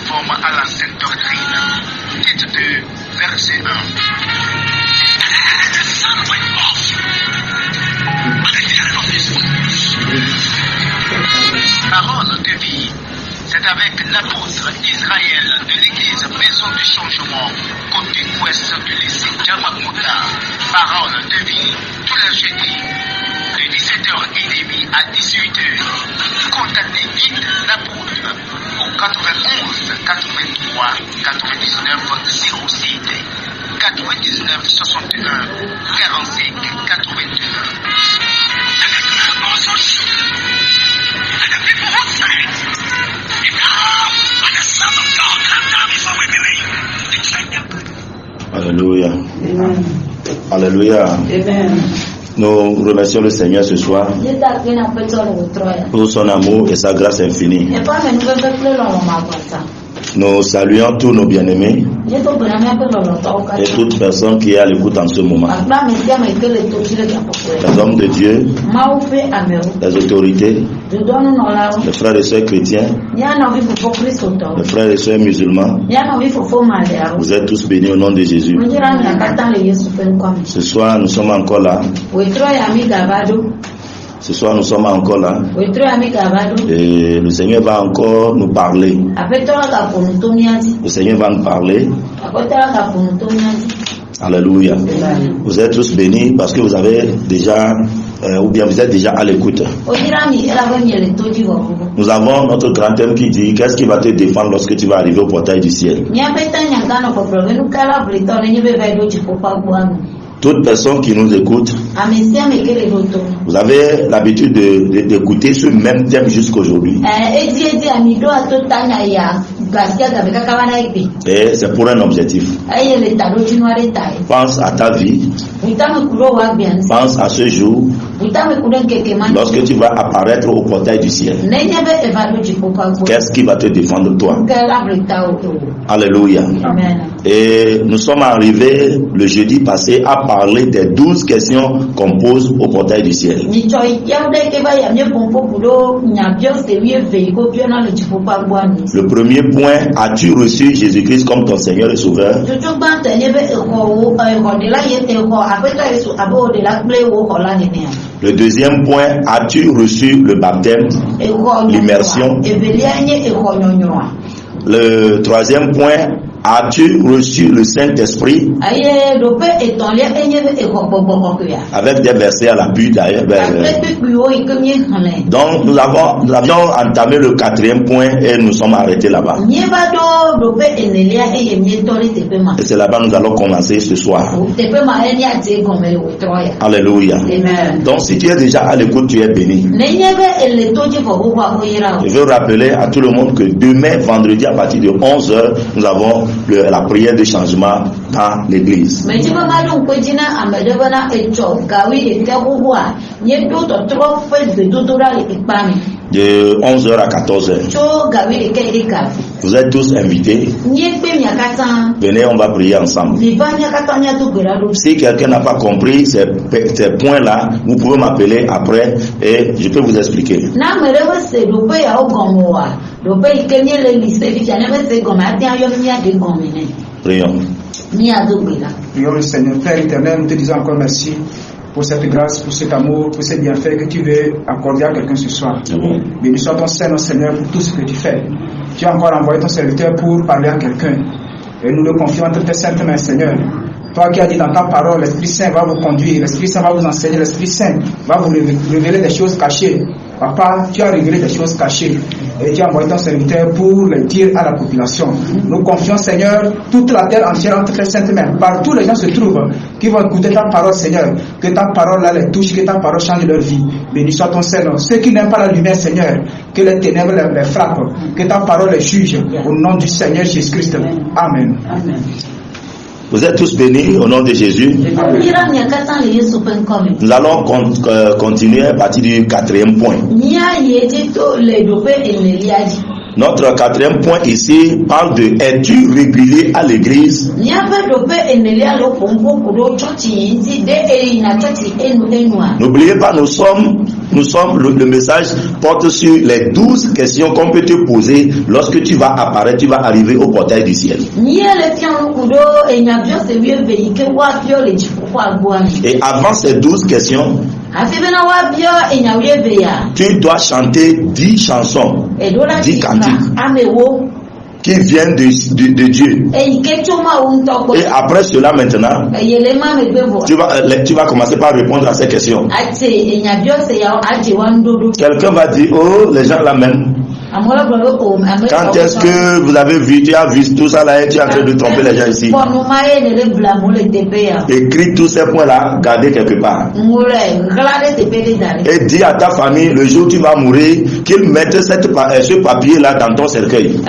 conforme à la sainte doctrine. Titre 2, verset 1. Parole de vie. C'est avec l'apôtre Israël de l'église Maison du Changement, côté ouest du lycée Djamakuta. Parole de vie, tous les jeudis, de 17h30 à 18h. Contactez vite l'apôtre au 91 83 99 06 99 61 45 81. Alléluia. Amen. Alléluia. Amen. Nous remercions le Seigneur ce soir pour son amour et sa grâce infinie. Nous saluons tous nos bien-aimés et toute personne qui est à l'écoute en ce moment. Les hommes de Dieu, les autorités, les frères et sœurs chrétiens, les frères et sœurs musulmans, vous êtes tous bénis au nom de Jésus. Ce soir, nous sommes encore là. Ce soir, nous sommes encore là. Et le Seigneur va encore nous parler. Le Seigneur va nous parler. Alléluia. Vous êtes tous bénis parce que vous avez déjà, ou bien vous êtes déjà à l'écoute. Nous avons notre grand thème qui dit: qu'est-ce qui va te défendre lorsque tu vas arriver au portail du ciel? Toute personne qui nous écoute, vous avez l'habitude d'écouter ce même thème jusqu'aujourd'hui. Et c'est pour un objectif. Pense à ta vie. Pense à ce jour lorsque tu vas apparaître au portail du ciel. Qu'est-ce qui va te défendre toi? Alléluia. Amen. Et nous sommes arrivés le jeudi passé à parler des 12 questions qu'on pose au portail du ciel. Le premier point: as-tu reçu Jésus-Christ comme ton Seigneur et Sauveur? Le deuxième point: as-tu reçu le baptême, l'immersion? Le troisième point: as-tu reçu le Saint-Esprit? Avec des versets à l'appui d'ailleurs. Donc nous avions entamé le quatrième point et nous sommes arrêtés là-bas. Et c'est là-bas que nous allons commencer ce soir. Alléluia. Amen. Donc si tu es déjà à l'écoute, tu es béni. Je veux rappeler à tout le monde que demain, vendredi, à partir de 11h, nous avons la prière de changement dans l'église. De 11h à 14h. Vous êtes tous invités. Venez, on va prier ensemble. Si quelqu'un n'a pas compris ces points-là, vous pouvez m'appeler après et je peux vous expliquer. Prions. Prions le Seigneur. Père éternel, nous te disons encore merci pour cette grâce, pour cet amour, pour ces bienfaits que tu veux accorder à quelqu'un ce soir. Béni soit ton Seigneur, Seigneur, pour tout ce que tu fais. Tu as encore envoyé ton serviteur pour parler à quelqu'un. Et nous le confions entre tes saintes mains, Seigneur. Toi qui as dit dans ta parole, l'Esprit Saint va vous conduire, l'Esprit Saint va vous enseigner, l'Esprit Saint va vous révéler des choses cachées. Papa, tu as révélé des choses cachées et tu as envoyé ton serviteur pour les dire à la population. Nous confions, Seigneur, toute la terre entière entre tes saintes mains. Partout les gens se trouvent qui vont écouter ta parole, Seigneur. Que ta parole là les touche, que ta parole change leur vie. Béni soit ton Seigneur. Ceux qui n'aiment pas la lumière, Seigneur, que les ténèbres les frappent, que ta parole les juge. Au nom du Seigneur Jésus-Christ. Amen. Amen. Vous êtes tous bénis au nom de Jésus. Nous allons continuer à partir du quatrième point. Notre quatrième point ici parle de: es-tu régulier à l'église? N'oubliez pas, nous sommes le message porte sur les 12 questions qu'on peut te poser lorsque tu vas apparaître, tu vas arriver au portail du ciel. Et avant ces 12 questions, tu dois chanter 10 chansons, 10 cantiques qui viennent de Dieu. Et après cela maintenant, tu vas commencer par répondre à ces questions. Quelqu'un va dire, oh, les gens là même, quand est-ce que vous avez vu, tu as vu tout ça là et tu es en train de tromper les gens ici? Écris tous ces points là, gardez quelque part. Et dis à ta famille, le jour où tu vas mourir, qu'ils mettent ce papier là dans ton cercueil.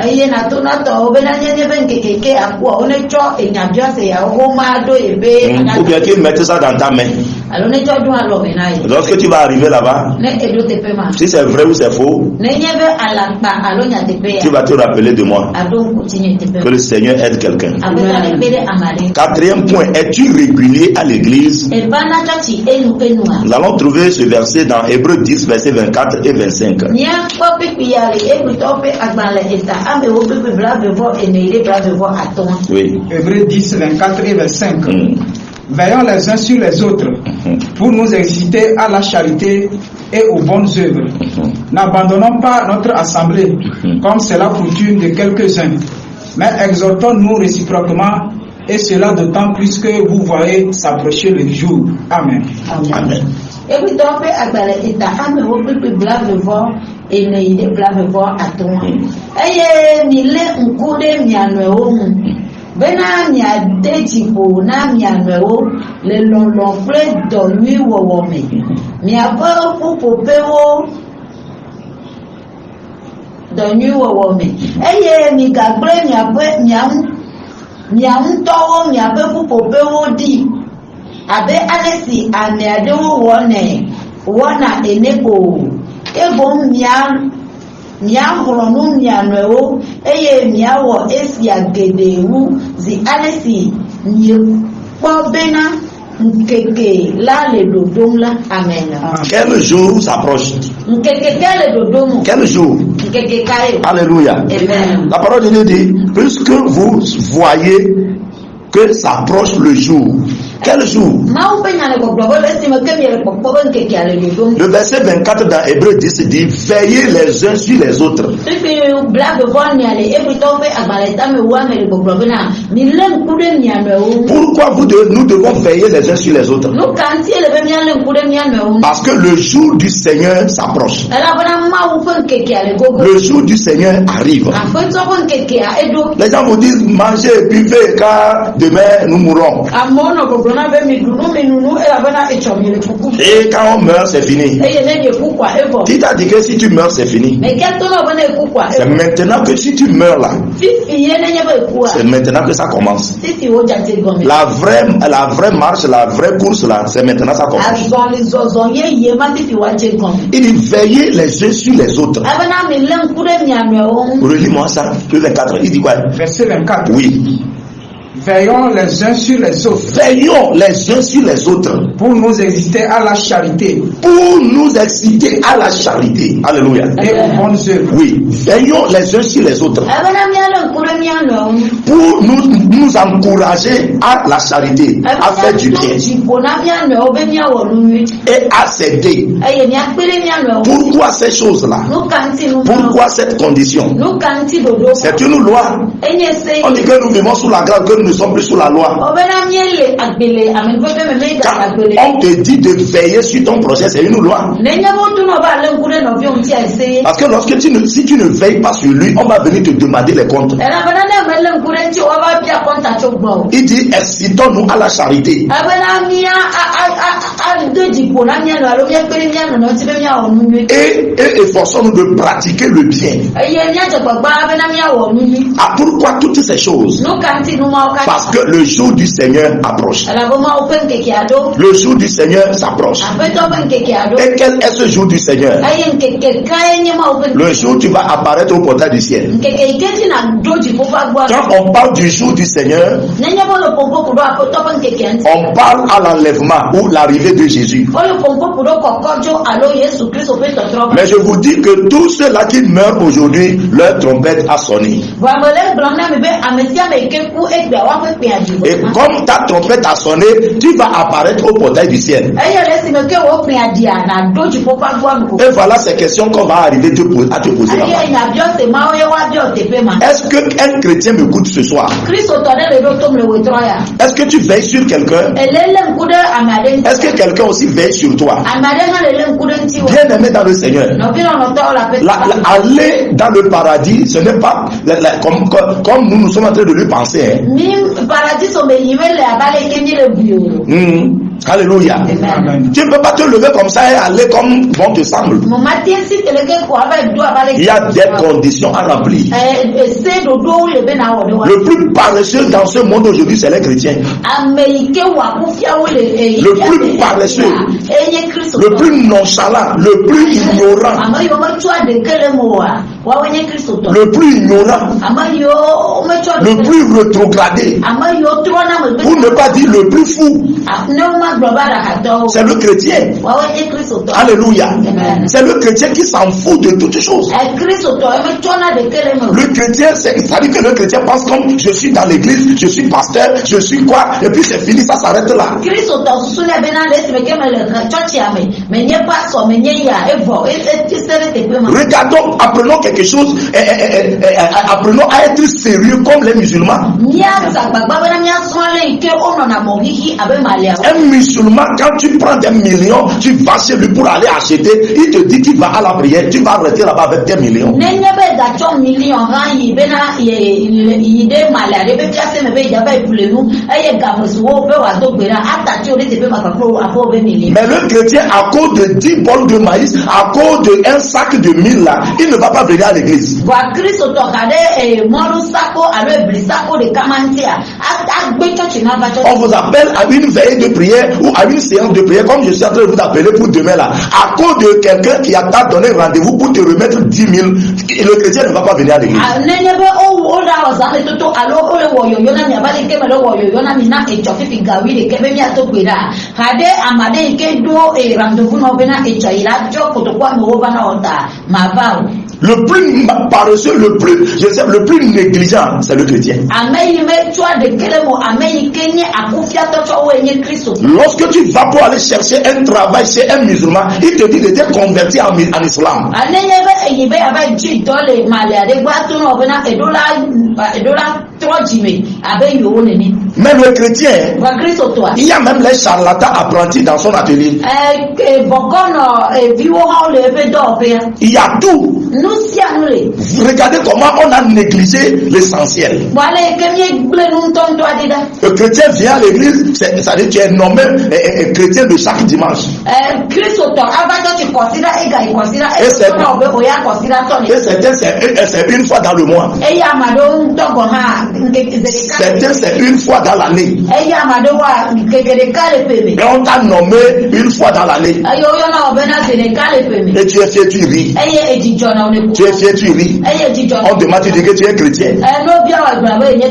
Ou bien qu'ils mettent ça dans ta main. Lorsque tu vas arriver là-bas, si c'est vrai ou c'est faux, tu vas te rappeler de moi. Que le Seigneur aide quelqu'un. 4e point, es-tu régulier à l'église? Nous allons trouver ce verset dans Hébreux 10, versets 24 et 25. Oui. Hébreux 10, 24 et 25. Veillons les uns sur les autres pour nous exciter à la charité et aux bonnes œuvres. N'abandonnons pas notre assemblée comme c'est la coutume de quelques-uns, mais exhortons-nous réciproquement, et cela d'autant plus que vous voyez s'approcher le jour. Amen. Amen. Bena mia dejipo na mia nuewo le lolo fle donu wowo me mia bo pupopewo donu wowo me eye mi gagbre mia ntowo mia be pupopewo di abe alesi ame adewo wona enebo ebo mia huronu mia nuewo eye mia wo esi agedewu zi alesi ni bena nkeke la le dodom la. Amen. Quel jour s'approche? Nkeke le dodom. Quel jour? Nkeke kayo. Alléluia. Amen. La parole de Dieu dit, puisque vous voyez que s'approche le jour. Quel jour? Le verset 24 dans Hébreux 10 dit, veillez les uns sur les autres. Pourquoi nous devons veiller les uns sur les autres? Parce que le jour du Seigneur s'approche. Le jour du Seigneur arrive. Les gens vous disent, mangez, buvez, car demain nous mourrons. Et quand on meurt, c'est fini. Qui t'a dit que si tu meurs, c'est fini? C'est maintenant que si tu meurs là, c'est maintenant que ça commence. La vraie marche, la vraie course là, c'est maintenant que ça commence. Il dit veillez les uns sur les autres. Relis-moi ça, le 24. Il dit quoi? Verset 24. Oui. Veillons les uns sur les autres. Veillons les uns sur les autres. Pour nous exciter à la charité. Pour nous exciter à la charité. Alléluia. Et aux bonnes œuvres. Oui. Veillons les uns sur les autres. Pour nous encourager à la charité. À faire du bien. Et à s'aider. Pourquoi ces choses-là? Pourquoi cette condition? C'est une loi. On dit que nous vivons sous la grâce, que nous ne sommes plus sous la loi. Quand on te dit de veiller sur ton projet, c'est une loi. Parce que si tu ne veilles pas sur lui, on va venir te demander les comptes. Il dit excitons-nous à la charité. Et efforçons-nous de pratiquer le bien. Ah, pourquoi toutes ces choses? Parce que le jour du Seigneur approche. Le jour du Seigneur s'approche. Et quel est ce jour du Seigneur? Le jour où tu vas apparaître au portail du ciel. Quand on parle du jour du Seigneur, on parle à l'enlèvement ou l'arrivée de Jésus. Mais je vous dis que tous ceux-là qui meurent aujourd'hui, leur trompette a sonné. Et comme ta trompette a sonné, tu vas apparaître au portail du ciel. Et voilà ces questions qu'on va arriver à te poser là-bas. Est-ce qu'un chrétien m'écoute ce soir? Est-ce que tu veilles sur quelqu'un? Est-ce que quelqu'un aussi veille sur toi? Bien aimé dans le Seigneur, aller dans le paradis, ce n'est pas comme nous sommes en train de lui penser. Alléluia. Tu ne peux pas te lever comme ça et aller comme bon te semble. Il y a des conditions à remplir. Le plus paresseux dans ce monde aujourd'hui, c'est les chrétiens. Le plus paresseux, le plus nonchalant, le plus ignorant, le plus ignorant, le plus rétrogradé, pour ne pas dire le plus fou, c'est le chrétien. Alléluia. C'est le chrétien qui s'en fout de toutes choses. Le chrétien, ça dit que le chrétien pense comme je suis dans l'église, je suis pasteur, je suis quoi, et puis c'est fini, ça s'arrête là. Regardons, apprenons quelque chose, apprenons à être sérieux comme les musulmans. Un musulman, quand tu prends des millions, tu vas chez lui pour aller acheter, il te dit qu'il va à la prière, tu vas arrêter là-bas avec tes millions. Mais le chrétien, à cause de 10 bols de maïs, à cause d'un sac de 1000 là, il ne va pas venir à l'église. On vous appelle à une veille de prière ou à une séance de prière, comme je suis en train de vous appeler pour demain là. À cause de quelqu'un qui a donné rendez-vous pour te remettre 10 000, le chrétien ne va pas venir à l'église. Le plus paresseux, le plus négligent, c'est le chrétien. Lorsque tu vas pour aller chercher un travail chez un musulman, il te dit de te convertir en islam. Mais le chrétien, il y a même les charlatans apprentis dans son atelier. Il y a tout. Regardez comment on a négligé l'essentiel. Le chrétien vient à l'église, c'est-à-dire qu'il est nommé chrétien de chaque dimanche. Et certains, c'est une fois dans le mois. Certains, c'est une fois dans l'année. Et on t'a nommé une fois dans l'année. Et tu es fier, tu ris. Tu es fier, tu ris. On demande, tu dis que tu es chrétien.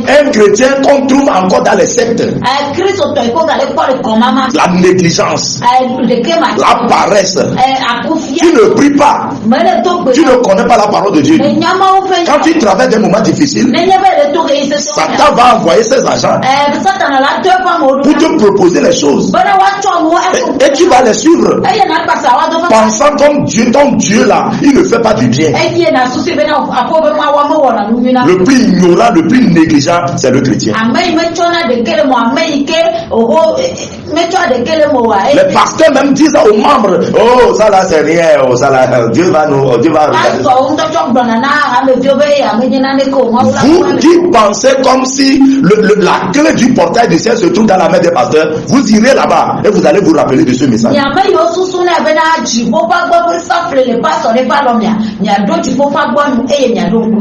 Un chrétien qu'on trouve encore dans les sectes. La négligence, la paresse. Tu ne pries pas. Tu ne connais pas la parole de Dieu. Quand tu traverses des moments difficiles, Satan va envoyer ses agents pour te proposer les choses. Et tu vas les suivre. Pensant comme Dieu, ton Dieu là, il ne fait pas du bien. Le plus ignorant, le plus négligent, c'est le chrétien. Les pasteurs même disent aux membres, oh ça là c'est rien, oh ça là, Dieu va regarder. Vous qui pensez comme si la clé du portail du ciel se trouve dans la main des pasteurs, vous irez là-bas et vous allez vous rappeler de ce message.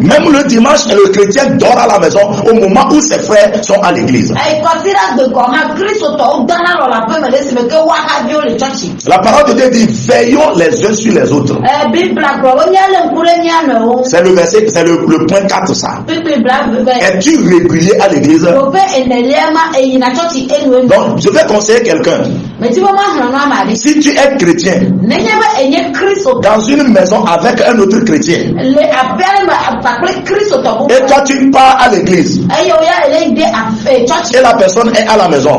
Même le dimanche, le chrétien dort à la maison au moment où ses frères sont à l'église. La parole de Dieu dit veillons les uns sur les autres. C'est le verset, c'est le point 4 ça. Es-tu régulier à l'église? Donc je vais conseiller quelqu'un. Si tu es chrétien dans une maison avec un autre chrétien et toi tu pars à l'église et la personne est à la maison,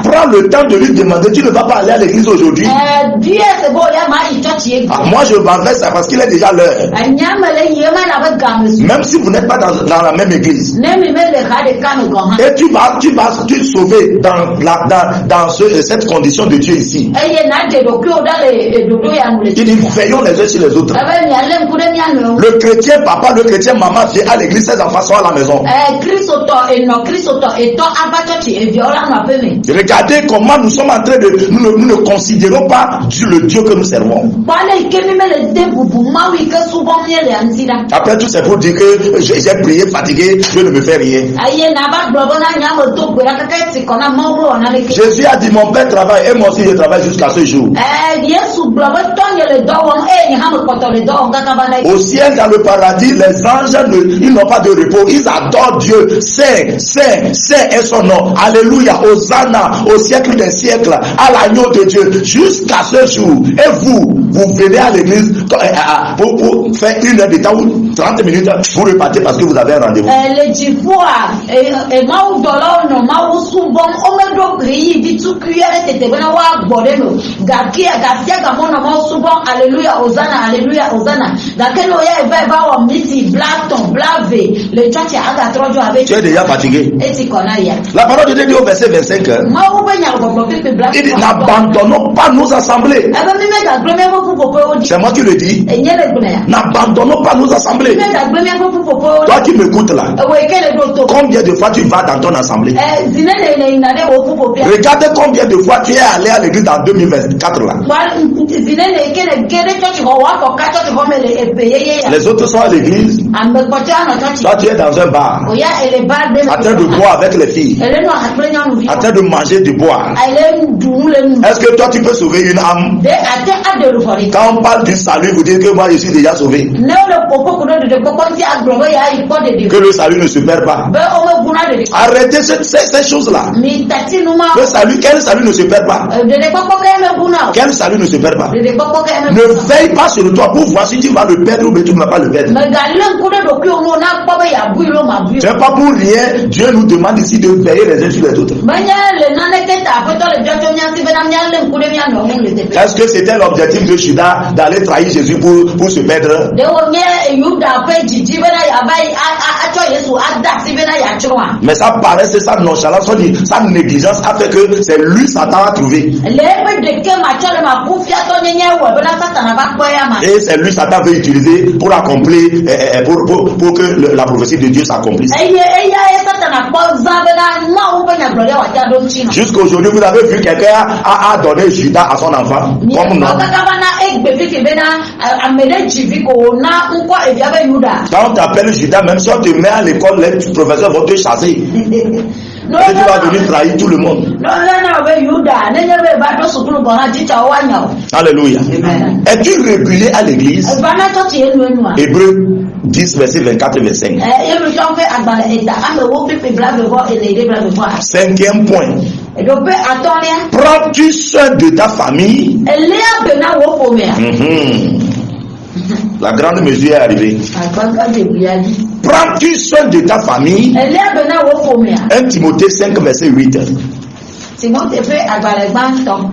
prends le temps de lui demander, tu ne vas pas aller à l'église aujourd'hui? Moi je m'en vais ça parce qu'il est déjà l'heure. Même si vous n'êtes pas dans la même église et tu vas te sauver dans cette condition de Dieu ici. Il dit veillons les uns sur les autres. Le chrétien papa, le chrétien maman vient à l'église, ses enfants sont à la maison. Regardez comment nous sommes en train de nous ne considérons pas le Dieu que nous servons. Après tout c'est pour dire que j'ai prié fatigué, Dieu ne me fait rien. Jésus a dit mon père travaille et moi aussi je travaille jusqu'à ce jour. Au ciel dans le paradis les anges ils n'ont pas de repos, ils adorent Dieu. Saint, Saint, Saint est son nom. Alléluia, Hosanna au siècle des siècles à l'agneau de Dieu jusqu'à ce jour. Et vous venez à l'église pour faire une heure de temps ou 30 minutes, vous repartez parce que vous avez un rendez-vous. Alléluia, Hosanna, Alléluia, Hosanna. Tu es déjà fatigué. La parole de Dieu dit au verset 25, il dit n'abandonnons pas nos assemblées. C'est moi qui le dis. N'abandonnons pas nos assemblées. Toi qui m'écoutes là, combien de fois tu vas dans ton assemblée? Regardez combien de fois tu es allé à l'église en 2024 là. Les autres sont à l'église. Toi tu es dans un bar en train de boire avec les filles, en train de manger, de boire. Est-ce que toi tu peux sauver une âme? Quand on parle du salut, vous dites que moi je suis déjà sauvé, que le salut ne se perd pas. Arrêtez ces choses là. Le salut, quel salut ne se perd pas? Quel salut ne se perd pas? Ne veille pas sur toi pour voir si tu vas le perdre ou tu ne vas pas le perdre. C'est pas pour rien Dieu nous demande ici de veiller les uns sur les autres. Est-ce que c'était l'objectif de Judas d'aller trahir Jésus pour se perdre? Mais ça paraît, c'est sa nonchalance, sa négligence a fait que c'est lui Satan a trouvé. Et c'est lui Satan veut utiliser pour accomplir, pour que la prophétie de Dieu s'accomplisse. Jusqu'aujourd'hui, vous avez vu quelqu'un a donné Judas à son enfant comme nom. Quand on t'appelle Judas, même si on te met à l'école, les professeurs vont te chasser. Et tu vas venir trahir tout le monde. Alléluia. Es-tu régulier à l'église? Hébreux 10, verset 24 et 25. Cinquième point. Prends-tu soin de ta famille? La grande mesure est arrivée. Prends-tu soin de ta famille? 1 Timothée 5, verset 8.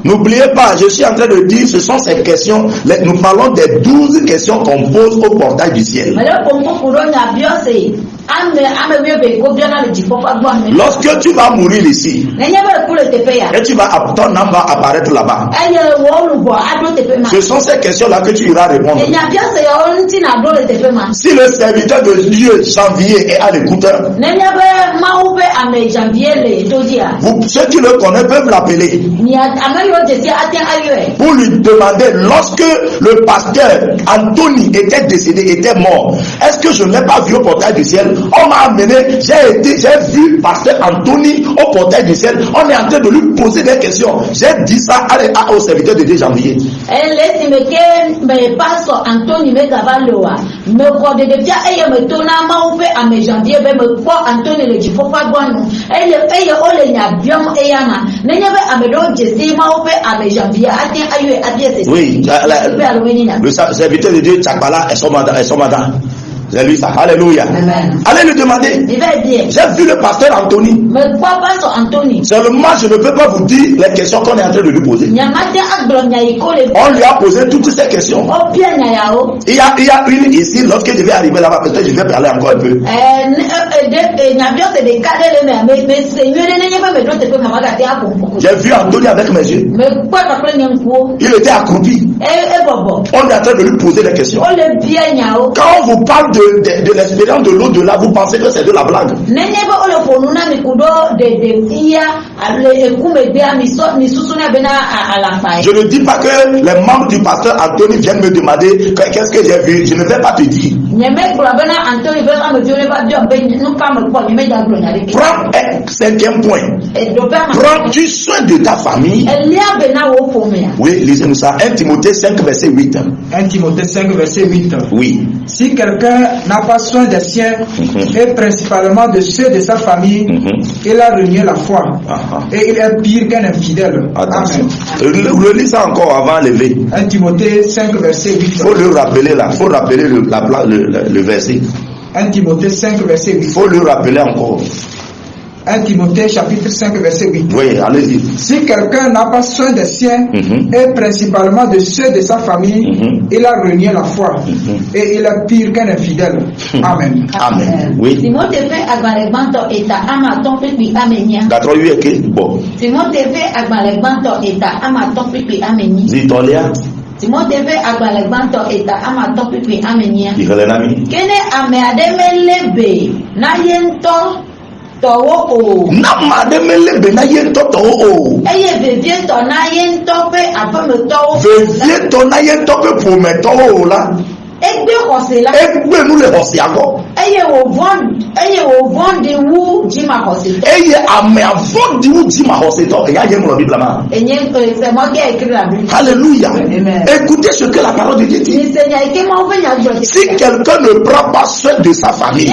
N'oubliez pas, je suis en train de dire, ce sont ces questions, nous parlons des 12 questions qu'on pose au portail du ciel. Lorsque tu vas mourir ici, et ton âme va apparaître là-bas, ce sont ces questions-là que tu iras répondre. Si le serviteur de Dieu, Janvier, est à l'écoute, ceux qui le connaissent peuvent l'appeler pour lui demander, lorsque le pasteur Anthony était décédé, était mort, est-ce que je ne l'ai pas vu au portail du ciel? On m'a amené, j'ai vu pasteur Anthony au portail du ciel. On est en train de lui poser des questions. J'ai dit ça au serviteur de 2 janvier. Pastor Anthony me gavaloa me kode de bia eye me tona ma ofe a me janvier be me ko Anthony le jifofa gwanu eye ole nya biom eyama nenye be amedo jesi ma ofe a me janvier ati ayo ati. Oui, le serviteur de Dieu Tchakbala est son mandat. C'est lui ça. Alléluia. Amen. Allez lui demander. J'ai vu le pasteur Anthony. Mais quoi, pasteur Anthony? Seulement, je ne peux pas vous dire les questions qu'on est en train de lui poser. On lui a posé toutes ces questions. Il y a une ici, lorsque je vais arriver là-bas, peut-être je vais parler encore un peu. J'ai vu Anthony avec mes yeux. Il était accroupi. On est en train de lui poser des questions. Quand on vous parle de l'expérience de l'au-delà, vous pensez que c'est de la blague. Je ne dis pas que les membres du pasteur Anthony viennent me demander qu'est-ce que j'ai vu. Je ne vais pas te dire. Prends un 5e point. Prends-tu soin de ta famille? Oui, lisez-nous ça. 1 Timothée 5, verset 8. 1 Timothée 5, verset 8. Oui. Si quelqu'un n'a pas soin des siens, et principalement de ceux de sa famille, il a renié la foi. Et il est pire qu'un infidèle. Attention. Le lis ça encore avant lever. 1 Timothée 5, verset 8. Il faut le rappeler là. Il faut rappeler le verset. 1 Timothée 5, verset 8. Il faut le rappeler encore. 1 Timothée chapitre 5 verset 8. Oui, allez-y. Si quelqu'un n'a pas soin des siens, et principalement de ceux de sa famille, il a renié la foi. Et il est pire qu'un infidèle. Amen. Amen. Oui. D'accord, oui, ok. Bon. Zitolia. Timothée ve agbalagbanto eta ama topipi amenya. Kene ame ademelebe na yento towo o. Na mademelebe na yento towo o. Eye vevie to na yento pe apame towo. Vevie to na yento pe pour me towo o la. Egbe kose la. Egbe nous le kose ako. Eye wo vondi wu jima kose. Eye ame avondi wu jima kose to. Ya yem lo Bible ma. Enye c'est moi qui ai écrit la Bible. Alléluia. Amen. Écoutez ce que la parole de Dieu dit. Si quelqu'un ne prend pas soin de sa famille,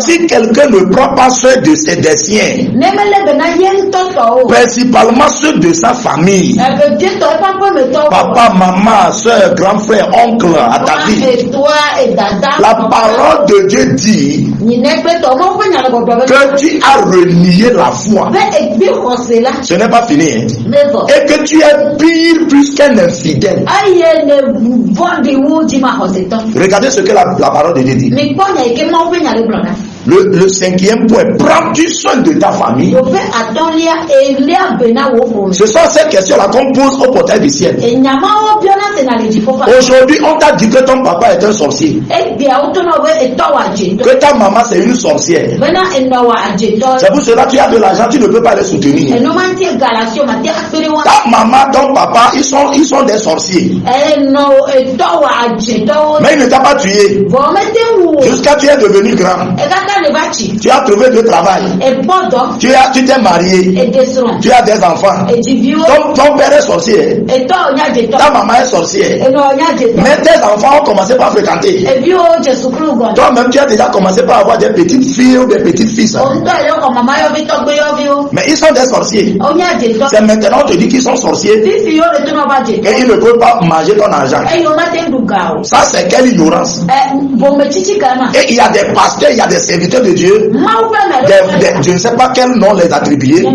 si quelqu'un ne prend pas soin de ses siens, principalement ceux de sa famille, papa, maman, soeur, grand frère, oncle, à ta vie, la parole de Dieu dit que tu as renié la foi. Ce n'est pas fini, hein? Et que tu es pire plus qu'un infidèle. Regardez ce que la parole de Dieu dit. Le 5e point, prends-tu soin de ta famille? Ce sont ces questions-là qu'on pose au portail du ciel. Aujourd'hui, on t'a dit que ton papa est un sorcier, que ta maman c'est une sorcière. C'est pour cela que tu as de l'argent, tu ne peux pas les soutenir. Ta maman, ton papa, ils sont des sorciers. Mais il ne t'a pas tué. Jusqu'à tu es devenu grand. Tu as trouvé du travail. Tu t'es marié. Tu as des enfants. Ton père est sorcier. Ta maman est sorcière. Mais tes enfants ont commencé par fréquenter. Toi-même, tu as déjà commencé par avoir des petites filles ou des petits fils. Mais ils sont des sorciers. C'est maintenant on te dit qu'ils sont sorciers. Et ils ne peuvent pas manger ton argent. Ça, c'est quelle ignorance. Et il y a des pasteurs, il y a des serviteurs de Dieu. Je ne sais pas quel nom les attribuer.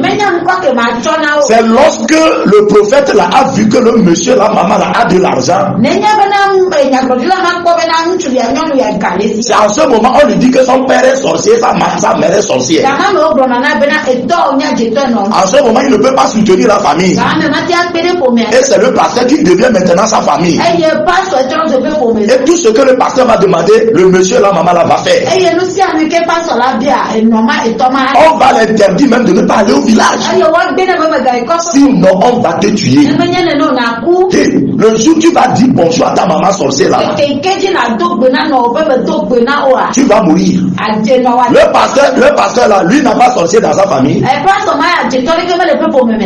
C'est lorsque le prophète là a vu que le monsieur, la maman là a de l'argent. C'est en ce moment on lui dit que son père est sorcier, sa mère est sorcière. En ce moment il ne peut pas soutenir la famille. Et c'est le pasteur qui devient maintenant sa famille. Et tout ce que le pasteur va demander, le monsieur la maman là va faire. On va l'interdire même de ne pas aller au village. Sinon on va te tuer. Et le jour où tu vas dire bonjour à ta maman sorcière là, tu vas mourir. Le pasteur là, lui n'a pas sorcier dans sa famille.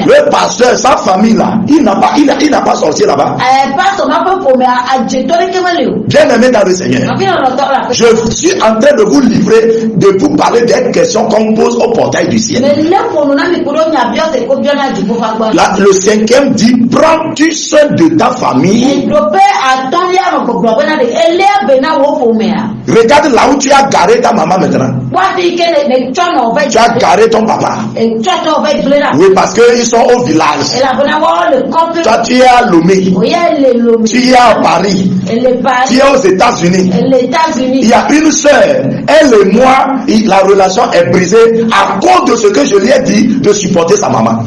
Le pasteur, sa famille là, il n'a pas sorcier là-bas. Bien aimé dans le Seigneur, je suis en train de vous livrer, de vous parler des questions qu'on pose au portail du ciel. Là, le 5e dit, prends-tu soin de ta famille? Regarde là où tu as garé ta maman maintenant. Tu as garé ton papa. Oui, parce qu'ils sont au village. Toi, tu es à Lomé. Tu es à Paris. Tu es aux États-Unis. Il y a une soeur. Elle et moi, la relation est brisée à cause de ce que je lui ai dit de supporter sa maman.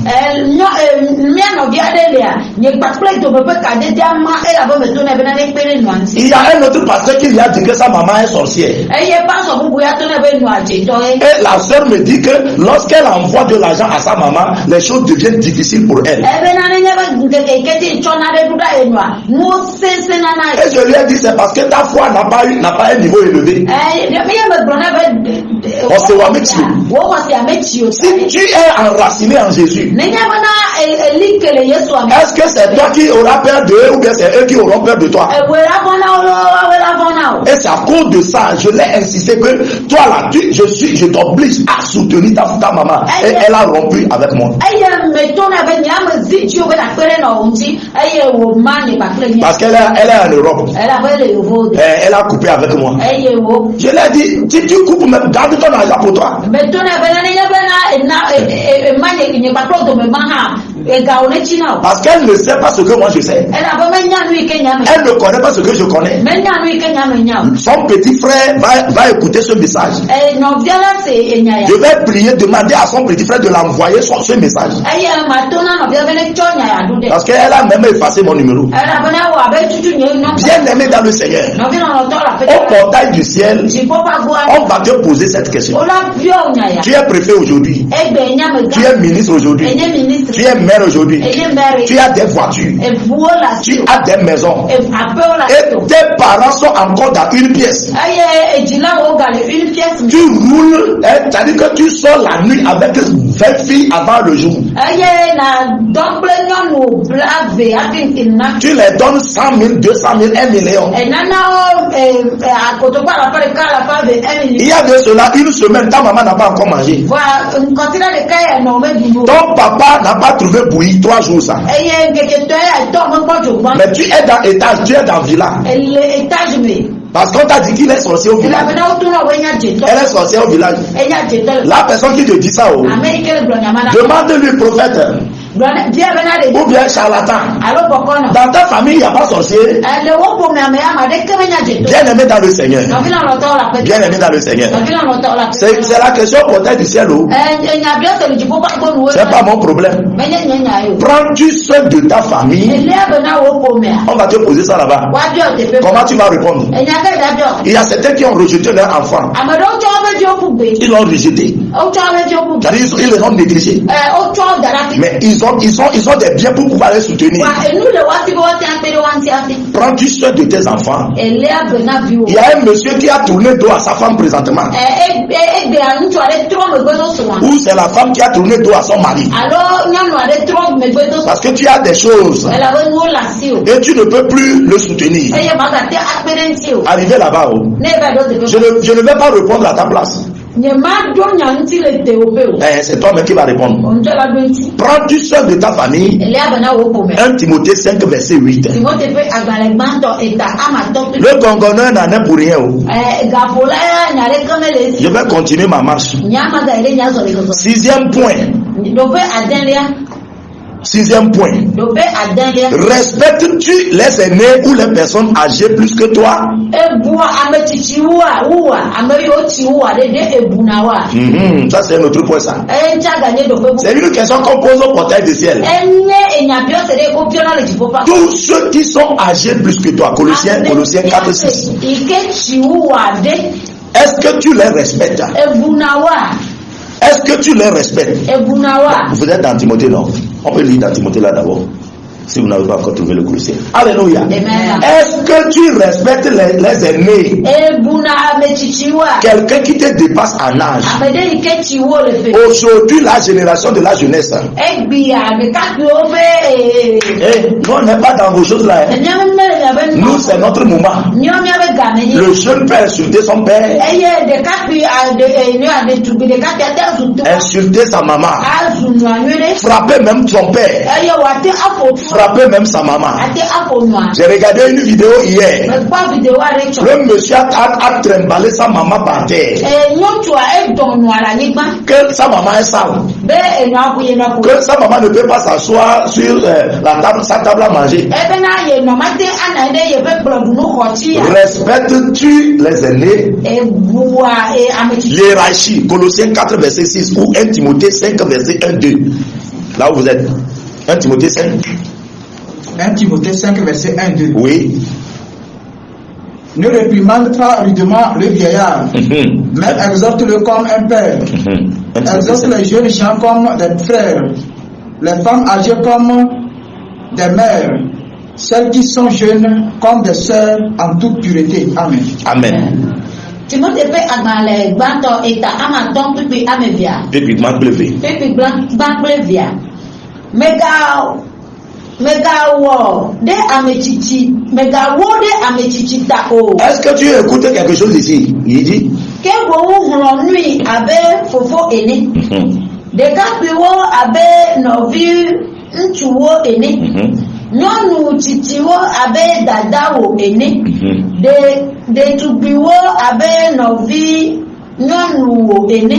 Il y a un autre pasteur qui lui a dit que sa maman est sorcière. Et la soeur me dit que lorsqu'elle envoie de l'argent à sa maman, les choses deviennent difficiles pour elle. Et je lui ai dit, c'est parce que ta foi n'a pas un niveau élevé. Si tu es enraciné en Jésus, est-ce que c'est toi qui auras peur d'eux ou bien c'est eux qui auront peur de toi? Et c'est à cause de ça, je l'ai insisté que toi là, je t'oblige à soutenir ta maman. Et elle a rompu avec moi. Parce qu'elle est en Europe. Elle a coupé avec moi. Je lui ai dit, si tu coupes, garde ton argent pour toi. Parce qu'elle ne sait pas ce que moi je sais. Elle ne connaît pas ce que je connais. Son petit frère va écouter ce message. Je vais prier, demander à son petit frère de l'envoyer ce message. Parce qu'elle a même effacé mon numéro. Bien aimé dans le Seigneur, au portail du ciel, on va te poser cette question. Tu es préfet aujourd'hui. Tu es ministre aujourd'hui. Tu es maire aujourd'hui. Tu as des voitures. Tu as des maisons. Et tes parents sont encore dans une pièce. Tu roules, c'est-à-dire que tu sors la nuit avec 20 filles avant le jour. Tu les donnes 100 000, 200 000, 1 million. Il y a de cela une semaine, ta maman n'a pas encore mangé. Ton papa n'a pas trouvé bouillie 3 jours ça. Mais tu es dans l'étage, tu es dans le village. Parce qu'on t'a dit qu'il est sorcier au village. Elle est sorcière au village. La personne qui te dit ça, demande-lui prophète. Ou bien charlatan. Dans ta famille, il n'y a pas sorcier. Bien aimé dans le Seigneur. Bien aimé dans le Seigneur. C'est la question portail du ciel. C'est pas mon problème. Prends-tu soin de ta famille? On va te poser ça là-bas. Comment tu vas répondre? Il y a certains qui ont rejeté leur enfant. Ils l'ont rejeté. Ils les ont négligés. Mais ils ont des biens pour pouvoir les soutenir. Prends-tu soin de tes enfants? Il y a un monsieur qui a tourné dos à sa femme présentement. Ou c'est la femme qui a tourné dos à son mari. Parce que tu as des choses. Et tu ne peux plus le soutenir. Arrivé là-bas, je ne vais pas répondre à ta place. C'est toi-même qui va répondre. Prends-tu soin de ta famille? 1 Timothée 5 verset 8. Le gongonneur n'en est pour rien. Je vais continuer ma marche. 6e point. 6e point. Respectes-tu les aînés ou les personnes âgées plus que toi? Ça c'est un autre point ça. C'est une question qu'on pose au portail du ciel. Tous ceux qui sont âgés plus que toi, Colossiens 4:6. Est-ce que tu les respectes? Est-ce que tu les respectes? Vous êtes dans Timothée, non? On peut lire dans Timothée là d'abord. Si vous n'avez pas encore trouvé le Colossien. Alléluia. Est-ce que tu respectes les aînés? Quelqu'un qui te dépasse en âge. Aujourd'hui, la génération de la jeunesse. Nous, on n'est pas dans vos choses là. Nous, c'est notre moment. Le jeune peut insulter son père. Insulter sa maman. Frapper même son père. Frapper même sa maman. J'ai regardé une vidéo hier. Le monsieur a trimballé sa maman par terre. Que sa maman est sale. Que sa maman ne peut pas s'asseoir sur sa table à manger. Respectes-tu les aînés? L'hiérarchie, Colossiens 4 verset 6 ou 1 Timothée 5 verset 1-2. Là où vous êtes. 1 Timothée 5. 1 Timothée 5 verset 1-2. Oui. Ne réprimande pas rudement le vieillard, mais exhorte-le comme un père. Exhorte les jeunes gens comme des frères, les femmes âgées comme des mères, celles qui sont jeunes comme des sœurs en toute pureté. Amen. Amen. Timothée peut agale gbanto eta amaton pipi amevia. Pipi gbanplevia. Pipi gbanplevia. Megawo de amechichi ta o. Est-ce que tu écoutes quelque chose ici? Il dit que bon nuit avec fofo ene. De kapiwo abe novi ntuwo ene. Nyonu titiwo abe dadawo ene. De tubiwo abe novi nyonu ene.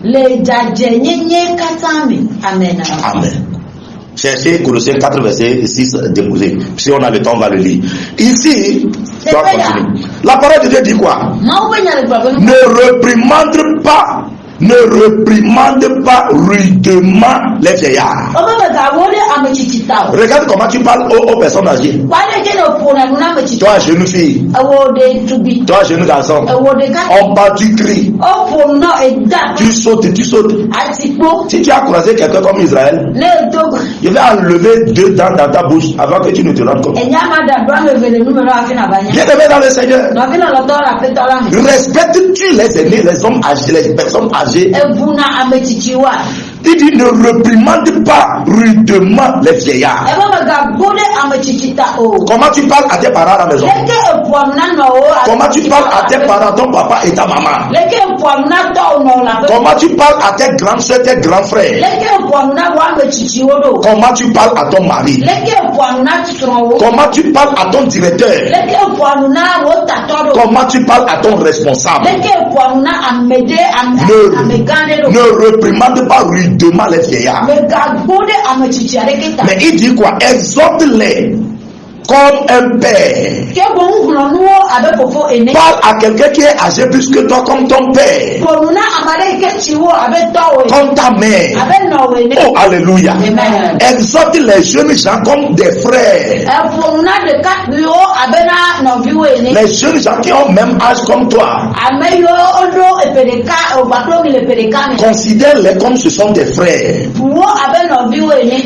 Le jajenyenye katami. Amen. Amen. Cherchez Colossiens 4 verset 6 déposé. Si on a le temps, on va le lire. Ici, tu vas continuer. La parole de Dieu dit quoi? Ne réprimande pas rudement les vieillards. Regarde comment tu parles aux personnes âgées. Toi, jeune fille. Toi, jeune garçon. On bat, tu cries. Tu sautes. Si tu as croisé quelqu'un comme Israël, il va enlever 2 dents dans ta bouche avant que tu ne te rendes compte. Bien-aimé dans le Seigneur, respectes-tu les aînés, les hommes âgés, les personnes âgées? Il dit ne réprimande pas rudement les vieillards. Comment tu parles à tes parents à la maison? Comment tu parles à tes parents, ton papa et ta maman? Comment tu parles à tes grands soeurs, tes grands frères? Comment tu parles à ton mari? Comment tu parles à ton directeur? Comment tu parles à ton responsable? Ne réprimande pas rudement les vieillards. Mais il dit quoi? Exhorte-les comme un père. Parle à quelqu'un qui est âgé plus que toi comme ton père. Comme ta mère. Oh, alléluia. Exhorte les jeunes gens comme des frères. Les jeunes gens qui ont même âge comme toi. Considère-les comme ce sont tes frères.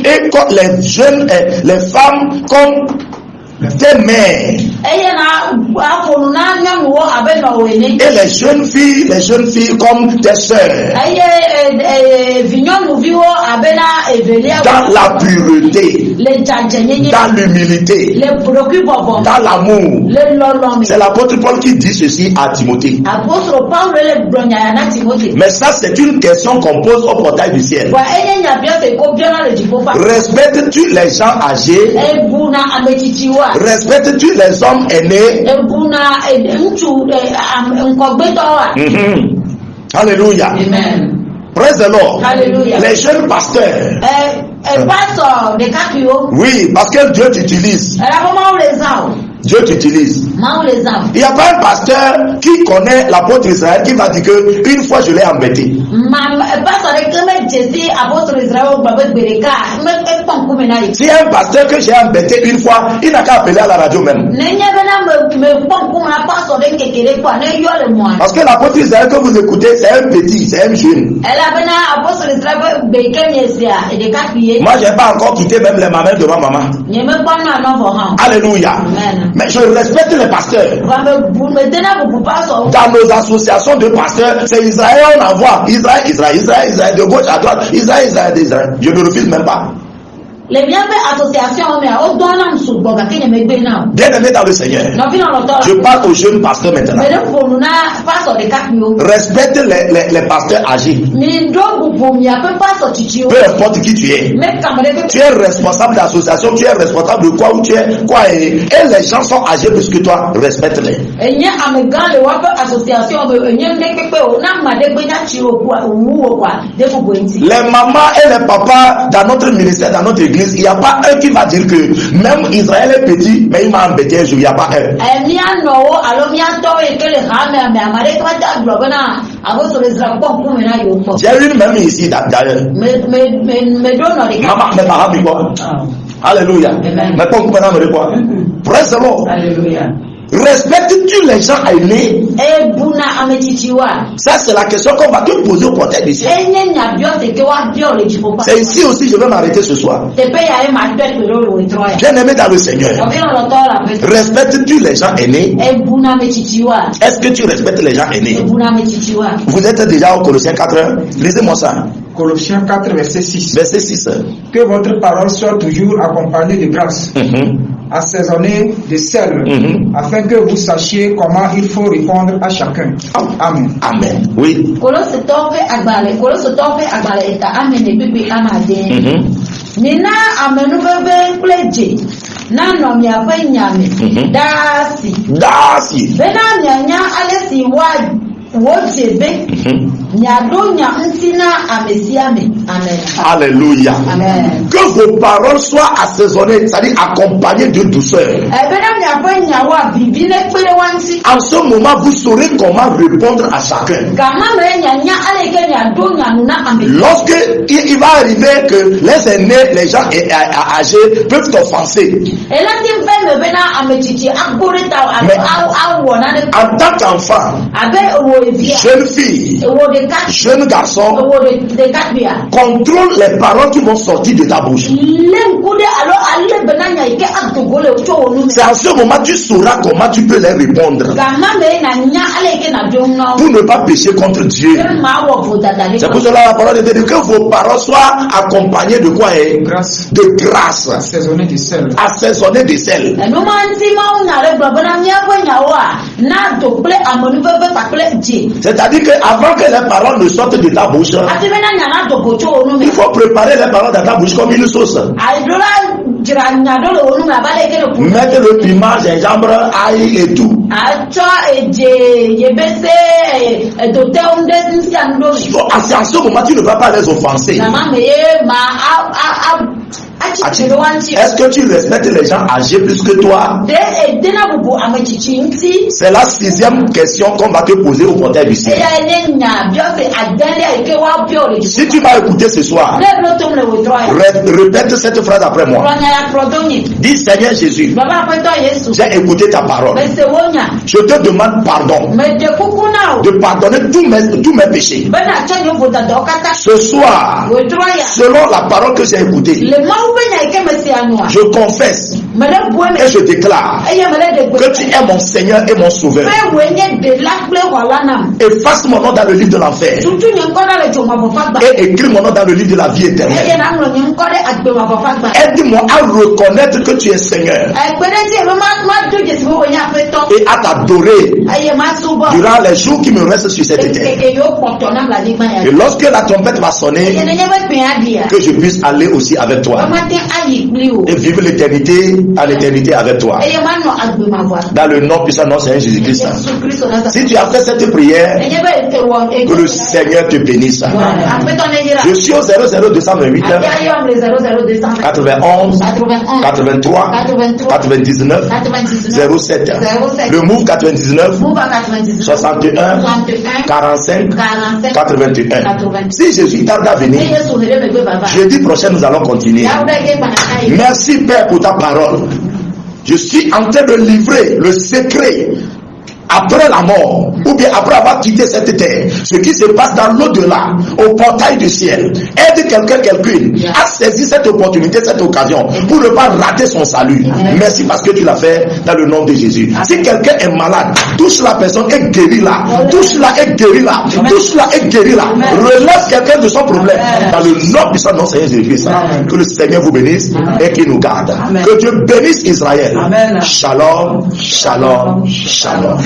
Et les jeunes, les femmes comme tes mères. Et les jeunes filles comme tes sœurs. Dans la pureté, dans l'humilité, dans l'amour. C'est l'apôtre Paul qui dit ceci à Timothée. Mais ça, c'est une question qu'on pose au portail du ciel. Respectes-tu les gens âgés? Respectes-tu les hommes aînés? Alléluia. Amen. Praise the Lord. Alléluia. Les jeunes pasteurs. Oui, parce que Dieu t'utilise. Dieu t'utilise. Il n'y a pas un pasteur qui connaît l'apôtre Israël qui va dire que une fois je l'ai embêté. Si un pasteur que j'ai embêté une fois, il n'a qu'à appeler à la radio même. Parce que l'apôtre Israël que vous écoutez, c'est un petit, c'est un jeune. Moi, je n'ai pas encore quitté même les mamelles de ma maman. Alléluia. Amen. Mais je respecte les pasteurs. Dans nos associations de pasteurs, c'est Israël, on envoie Israël, de gauche à droite, Israël. Je ne refuse même pas. Bien-aimé dans le Seigneur, je parle aux jeunes pasteurs maintenant. Respecte les pasteurs âgés. Peu importe qui tu es. Tu es responsable d'association, tu es responsable de quoi ou tu es quoi. Et les gens sont âgés plus que toi, respecte-les. Les mamans et les papas dans notre ministère, dans notre église, il n'y a pas un qui va dire que même Israël est petit, mais il m'a embêté un jour. Il n'y a pas un. J'ai une même ici d'ailleurs. Maman, mes parents, mais quoi? Alléluia. Mais pas quoi? Praise the Lord. Alléluia. Respectes-tu les gens aînés? Ça, c'est la question qu'on va te poser au portail du ciel. C'est ici aussi je vais m'arrêter ce soir. Bien-aimé dans le Seigneur, respectes-tu les gens aînés? Est-ce que tu respectes les gens aînés? Vous êtes déjà au Colossiens 4. Lisez-moi ça. Colossiens 4, verset 6. Verset 6. Que votre parole soit toujours accompagnée de grâce, assaisonnée de sel, afin que vous sachiez comment il faut répondre à chacun. Amen. Amen. Oui. Nina amenubebe kleje na no mi afanyame dasi bena nyanya alesi wojebe nyadonya ntina amesiame. Amen. Alléluia. Amen. Que vos paroles soient assaisonnées, c'est-à-dire accompagnées de douceur. En ce moment, vous saurez comment répondre à chacun. Lorsque il va arriver que les aînés, les gens âgés peuvent t'offenser. Mais en tant qu'enfant, jeune fille, jeune garçon, contrôle les paroles qui vont sortir de ta bouche. C'est en ce moment que tu sauras comment tu peux les répondre pour ne pas pécher contre Dieu. C'est pour cela la parole de Dieu dit que vos paroles soient accompagnées de quoi? De grâce. Assaisonnées de sel. Assaisonnées de sel. C'est-à-dire qu'avant que les paroles ne sortent de ta bouche, il faut préparer les paroles dans ta bouche comme une sauce. Mettre le piment, gingembre, ail et tout. C'est en ce moment tu ne vas pas les offenser. Est-ce que tu respectes les gens âgés plus que toi? C'est la 6e question qu'on va te poser au portail du ciel. Si tu m'as écouté ce soir, répète cette phrase après moi. Dis Seigneur Jésus, j'ai écouté ta parole. Je te demande pardon de pardonner tous mes péchés. Ce soir, selon la parole que j'ai écoutée, je confesse et je déclare que tu es mon Seigneur et mon Sauveur. Efface mon nom dans le livre de l'enfer et écris mon nom dans le livre de la vie éternelle. Aide-moi à reconnaître que tu es Seigneur et à t'adorer durant les jours qui me restent sur cette terre. Et lorsque la trompette va sonner, que je puisse aller aussi avec toi et vivre l'éternité à l'éternité avec toi. Dans le nom puissant de notre Seigneur Jésus-Christ. Si tu as fait cette prière, que le Seigneur te bénisse. Je suis au 00228 91 83 99 07. Le Move 99 61 45 81. Si Jésus tarde à venir, jeudi prochain nous allons continuer. Merci Père pour ta parole. Je suis en train de livrer le secret après la mort, ou bien après avoir quitté cette terre, ce qui se passe dans l'au-delà, au portail du ciel. Aide quelqu'une à saisir cette opportunité, cette occasion, pour ne pas rater son salut. Merci parce que tu l'as fait dans le nom de Jésus. Si quelqu'un est malade, touche la personne et guéris-la. Touche-la et guéris-la. Touche-la et guéris-la. Relève quelqu'un de son problème dans le nom de son Seigneur Jésus-Christ. Que le Seigneur vous bénisse et qu'il nous garde. Que Dieu bénisse Israël. Shalom, shalom, shalom.